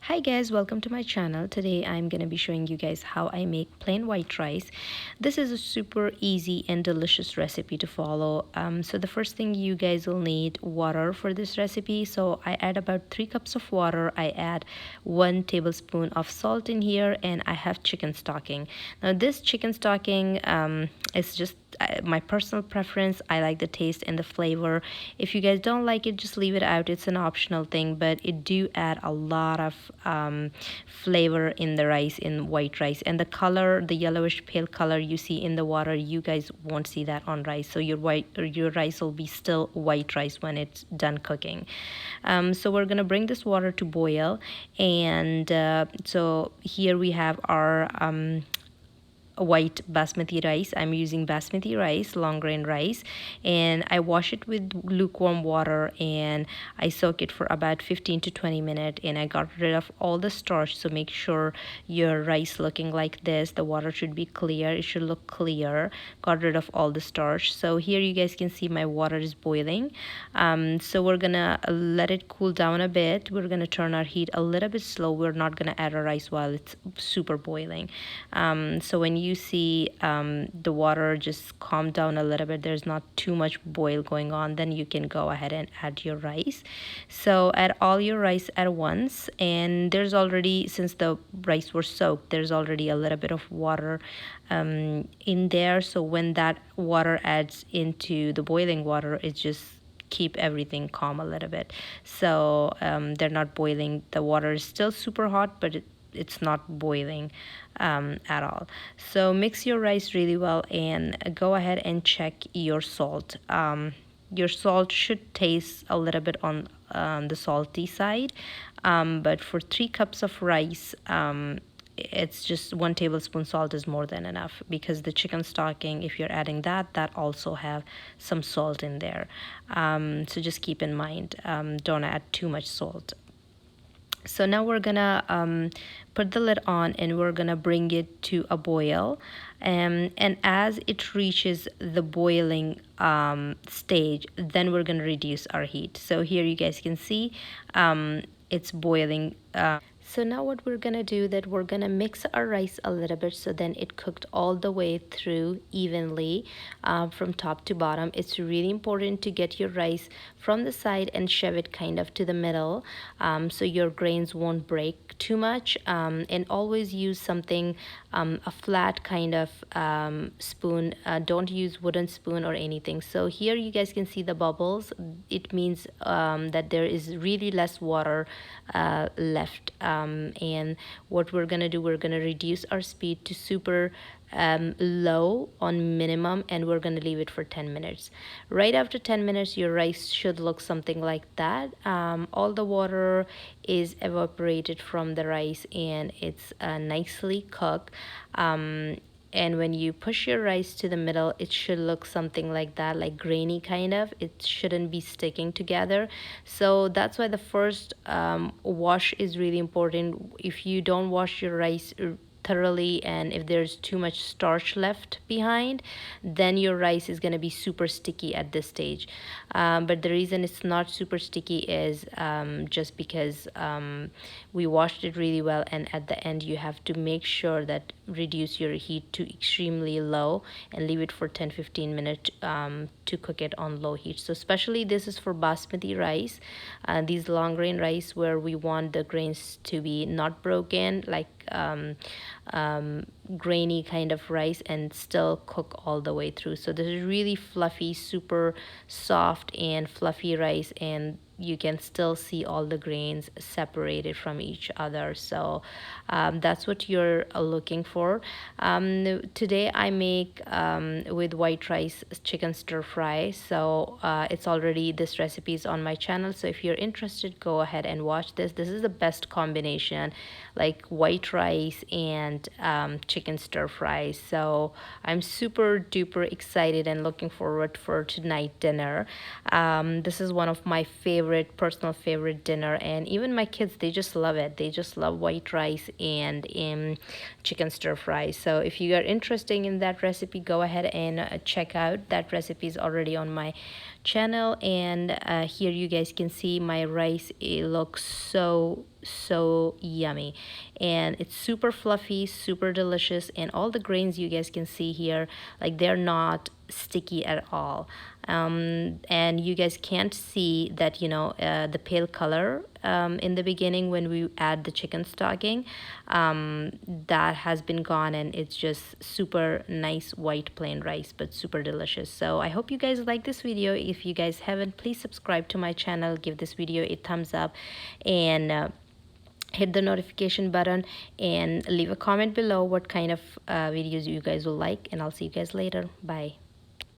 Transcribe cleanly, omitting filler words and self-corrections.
Hi guys, welcome to my channel. Today I'm going to be showing you guys how I make plain white rice. This is a super easy and delicious recipe to follow. So the first thing, you guys will need water for this recipe. So I add about 3 cups of water. I add 1 tablespoon of salt in here, and I have chicken stocking. Now this chicken stocking is just my personal preference. I like the taste and the flavor. If you guys don't like it, just leave it out. It's an optional thing, but it do add a lot of flavor in the rice, in white rice. And the color, the yellowish pale color you see in the water, you guys won't see that on rice. So your rice will be still white rice when it's done cooking. So we're gonna bring this water to boil, and so here we have our white basmati rice. I'm using basmati rice, long grain rice, and I wash it with lukewarm water and I soak it for about 15 to 20 minutes, and I got rid of all the starch. So make sure your rice looking like this. The water should be clear, it should look clear. Got rid of all the starch. So here you guys can see my water is boiling. So we're gonna let it cool down a bit. We're gonna turn our heat a little bit slow. We're not gonna add our rice while it's super boiling. So when you see the water just calm down a little bit, there's not too much boil going on, then you can go ahead and add your rice. So add all your rice at once, and there's already, since the rice were soaked, there's already a little bit of water in there. So when that water adds into the boiling water, it just keep everything calm a little bit. So they're not boiling. The water is still super hot, but it's not boiling at all. So mix your rice really well and go ahead and check your salt. Your salt should taste a little bit on the salty side, but for 3 cups of rice, it's just 1 tablespoon salt is more than enough, because the chicken stocking, if you're adding that, that also have some salt in there. So just keep in mind, don't add too much salt. So now we're gonna put the lid on, and we're gonna bring it to a boil, and as it reaches the boiling stage, then we're gonna reduce our heat. So here you guys can see it's boiling. So now what we're gonna do, that we're gonna mix our rice a little bit, so then it cooked all the way through evenly from top to bottom. It's really important to get your rice from the side and shove it kind of to the middle, so your grains won't break too much. And always use something, a flat kind of spoon. Don't use wooden spoon or anything. So here you guys can see the bubbles. It means that there is really less water left. And what we're gonna do, we're gonna reduce our speed to super low on minimum, and we're gonna leave it for 10 minutes. Right after 10 minutes, your rice should look something like that. All the water is evaporated from the rice, and it's nicely cooked. And when you push your rice to the middle, it should look something like that, like grainy kind of. It shouldn't be sticking together. So that's why the first wash is really important. If you don't wash your rice thoroughly, and if there's too much starch left behind, then your rice is going to be super sticky at this stage. But the reason it's not super sticky is just because we washed it really well, and at the end you have to make sure that reduce your heat to extremely low and leave it for 10-15 minutes to cook it on low heat. So especially this is for basmati rice, these long grain rice, where we want the grains to be not broken, like grainy kind of rice, and still cook all the way through. So this is really fluffy, super soft and fluffy rice, and you can still see all the grains separated from each other. So that's what you're looking for. Today I make with white rice chicken stir fry. So it's already, this recipe is on my channel, so if you're interested, go ahead and watch this. This is the best combination, like white rice and chicken stir fry. So I'm super duper excited and looking forward for tonight dinner. This is one of my personal favorite dinner, and even my kids, they just love it. They just love white rice and chicken stir fry. So if you are interested in that recipe, go ahead and check out. That recipe is already on my channel, and here you guys can see my rice. It looks so so yummy, and it's super fluffy, super delicious, and all the grains you guys can see here, like they're not sticky at all. And you guys can't see that, the pale color in the beginning when we add the chicken stocking. That has been gone, and it's just super nice white plain rice, but super delicious. So I hope you guys like this video. If you guys haven't, please subscribe to my channel, give this video a thumbs up, and hit the notification button, and leave a comment below what kind of videos you guys will like, and I'll see you guys later. Bye.